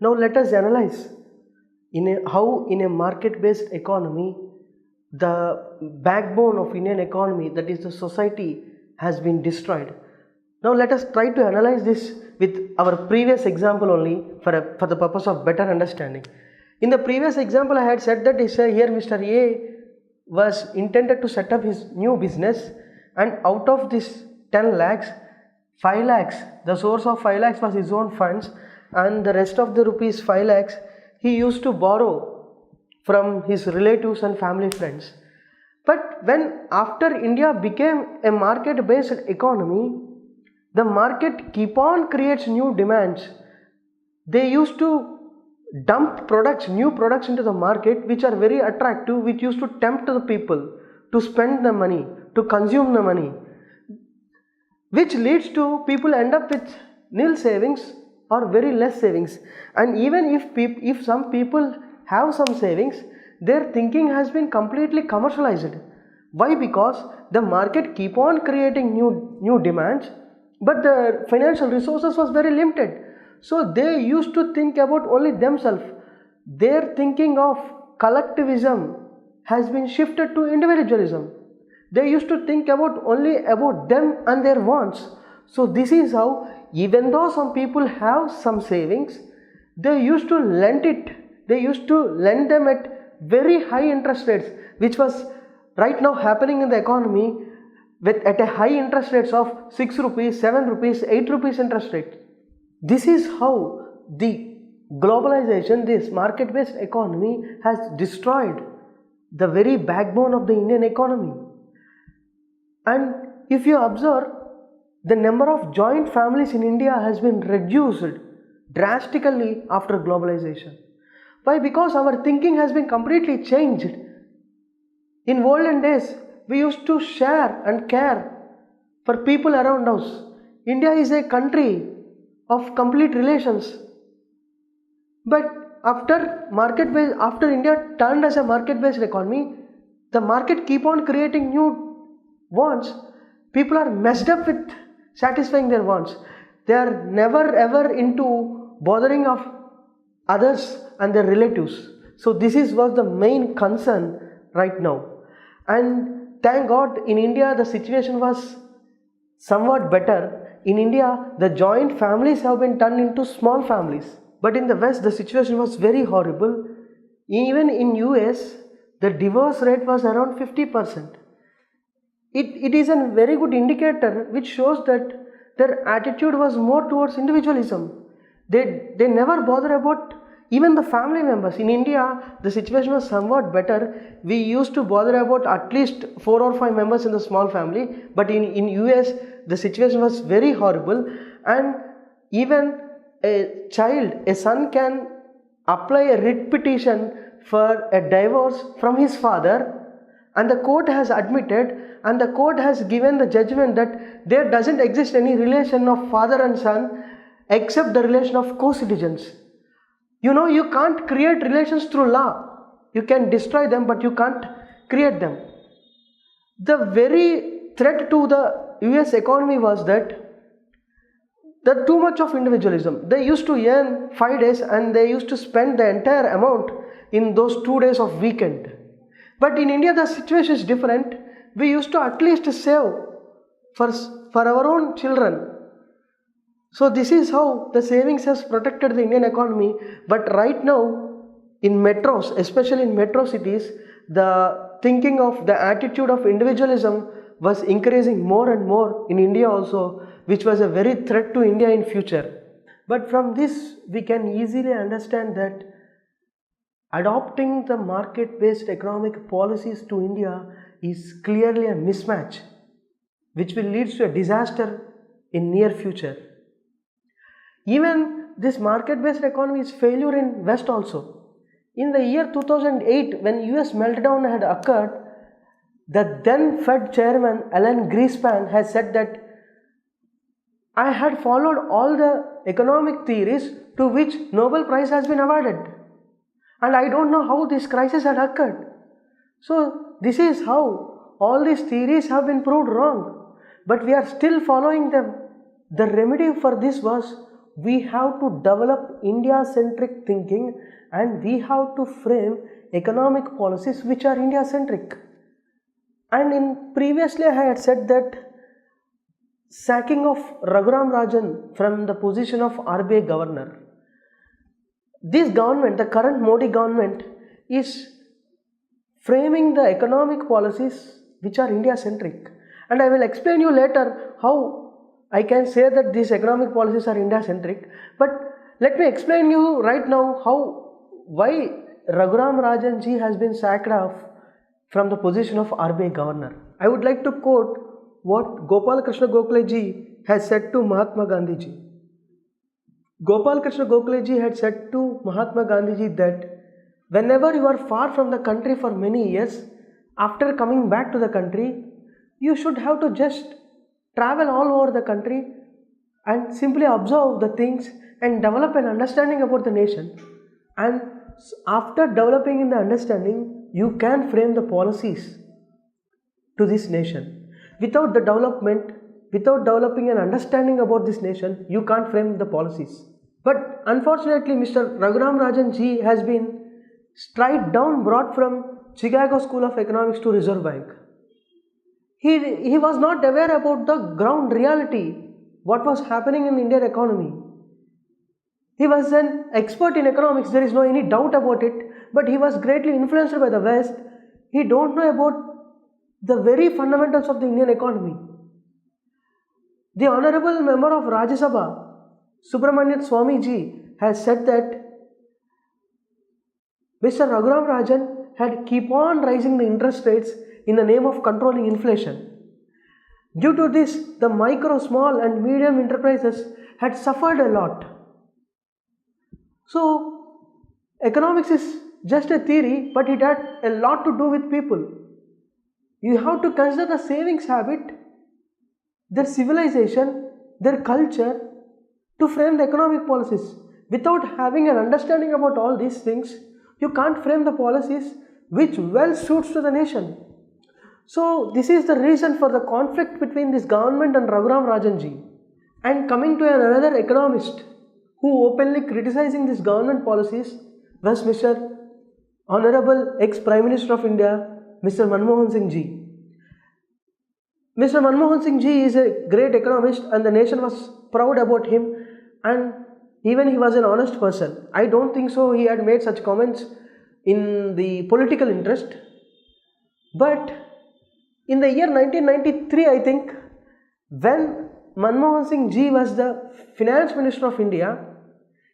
Now let us analyze how in a market-based economy, the backbone of Indian economy, that is the society, has been destroyed. Now let us try to analyze this with our previous example only for the purpose of better understanding. In the previous example, I had said that here Mr. A was intended to set up his new business, and out of this 10 lakhs, 5 lakhs, the source of 5 lakhs was his own funds, and the rest of the rupees 5 lakhs he used to borrow from his relatives and family friends. But when after India became a market-based economy, the market keep on creates new demands. They used to dump new products into the market which are very attractive, which used to tempt the people to spend the money, to consume the money, which leads to people end up with nil savings or very less savings. And even if some people have some savings, their thinking has been completely commercialized. Why? Because the market keep on creating new demands, but the financial resources was very limited. So they used to think about only themselves. Their thinking of collectivism has been shifted to individualism. They used to think only about them and their wants. So this is how, even though some people have some savings, they used to lend them at very high interest rates, which was right now happening in the economy at a high interest rates of 6 rupees, 7 rupees, 8 rupees interest rate. This is how the globalization, this market-based economy, has destroyed the very backbone of the Indian economy. And if you observe, the number of joint families in India has been reduced drastically after globalization. Why? Because our thinking has been completely changed. In olden days, we used to share and care for people around us. India is a country of complete relations. But after India turned as a market-based economy, the market keep on creating new wants. People are messed up with satisfying their wants. They are never ever into bothering of others and their relatives. So this was the main concern right now. And thank God, in India the situation was somewhat better. In India, the joint families have been turned into small families. But in the West, the situation was very horrible. Even in US, the divorce rate was around 50%. It is a very good indicator which shows that their attitude was more towards individualism. They never bother about even the family members. In India, the situation was somewhat better. We used to bother about at least 4 or 5 members in the small family. But in US, the situation was very horrible. And even a son can apply a writ petition for a divorce from his father, and the court has admitted, and the court has given the judgment that there doesn't exist any relation of father and son except the relation of co-citizens. You can't create relations through law. You can destroy them, but you can't create them. The very threat to the US economy was that too much of individualism. They used to earn 5 days and they used to spend the entire amount in those 2 days of weekend. But in India, the situation is different. We used to at least save for our own children. So this is how the savings has protected the Indian economy. But right now, in metros, especially in metro cities, the attitude of individualism was increasing more and more in India also, which was a very threat to India in future. But from this, we can easily understand that adopting the market-based economic policies to India is clearly a mismatch, which will lead to a disaster in near future. Even this market-based economy is failure in West also. In the year 2008, when US meltdown had occurred, the then Fed chairman Alan Greenspan has said that I had followed all the economic theories to which Nobel Prize has been awarded, and I don't know how this crisis had occurred. So this is how all these theories have been proved wrong, but we are still following them. The remedy for this was we have to develop India-centric thinking and we have to frame economic policies which are India-centric. And in previously I had said that sacking of Raghuram Rajan from the position of RBI governor. This government, the current Modi government, is framing the economic policies which are India-centric. And I will explain you later how I can say that these economic policies are India-centric. But let me explain you right now why Raghuram Rajan ji has been sacked off from the position of RBI governor. I would like to quote what Gopal Krishna Gokhale ji has said to Mahatma Gandhi ji. Gopal Krishna Gokhale ji had said to Mahatma Gandhi ji that whenever you are far from the country for many years, after coming back to the country, you should have to just travel all over the country and simply observe the things and develop an understanding about the nation. And after developing in the understanding, you can frame the policies to this nation. Without the development, without developing an understanding about this nation, you can't frame the policies. But unfortunately, Mr. Raghuram Rajan ji has been straight down brought from Chicago School of Economics to Reserve Bank. He was not aware about the ground reality, what was happening in Indian economy. He was an expert in economics, there is no any doubt about it, but he was greatly influenced by the West. He don't know about the very fundamentals of the Indian economy. The Honorable Member of Rajya Sabha, Subramanian Swamy ji, has said that Mr. Raghuram Rajan had keep on raising the interest rates in the name of controlling inflation. Due to this, the micro, small and medium enterprises had suffered a lot. So, economics is just a theory, but it had a lot to do with people. You have to consider the savings habit, their civilization, their culture to frame the economic policies. Without having an understanding about all these things, you can't frame the policies which well suits to the nation. So this is the reason for the conflict between this government and Raghuram Rajan ji. And coming to another economist who openly criticizing this government policies was Mr. Honorable ex-Prime Minister of India, Mr. Manmohan Singh ji. Mr. Manmohan Singh ji is a great economist and the nation was proud about him, and even he was an honest person. I don't think so he had made such comments in the political interest. But in the year 1993, I think, when Manmohan Singh ji was the Finance Minister of India,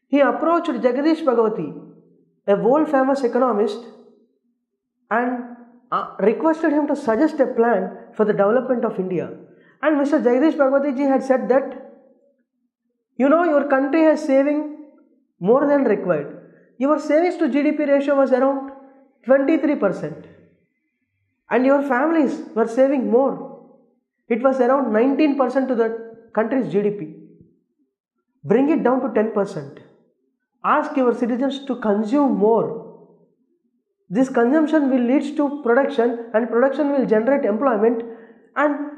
he approached Jagadish Bhagwati, a world famous economist, and requested him to suggest a plan for the development of India. And Mr. Jagadish Bhagwati ji had said that, your country has saving more than required. Your savings to GDP ratio was around 23%. And your families were saving more. It was around 19% to the country's GDP. Bring it down to 10%. Ask your citizens to consume more. This consumption will lead to production, and production will generate employment, and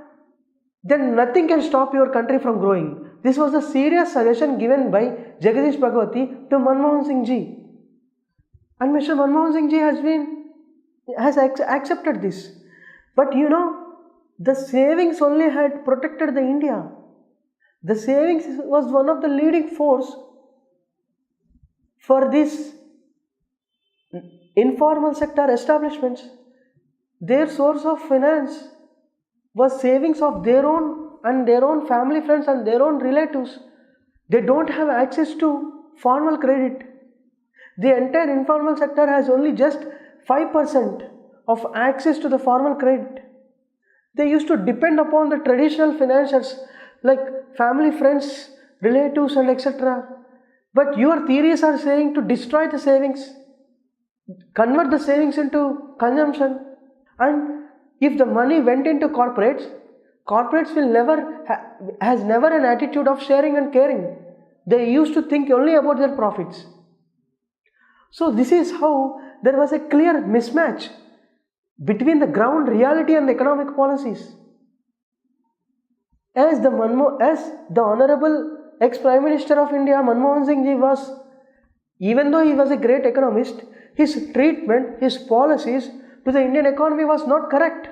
then nothing can stop your country from growing. This was a serious suggestion given by Jagadish Bhagwati to Manmohan Singh ji. And Mr. Manmohan Singh ji has accepted this. But the savings only had protected the India. The savings was one of the leading force for this informal sector establishments. Their source of finance was savings of their own and their own family friends and their own relatives. They don't have access to formal credit. The entire informal sector has only just 5% of access to the formal credit. They used to depend upon the traditional financiers like family, friends, relatives and etc. But your theories are saying to destroy the savings, convert the savings into consumption, and if the money went into corporates will has never an attitude of sharing and caring. They used to think only about their profits. So this is how there was a clear mismatch between the ground reality and the economic policies. As the Honorable Ex-Prime Minister of India Manmohan Singh ji was, even though he was a great economist, his treatment, his policies to the Indian economy was not correct.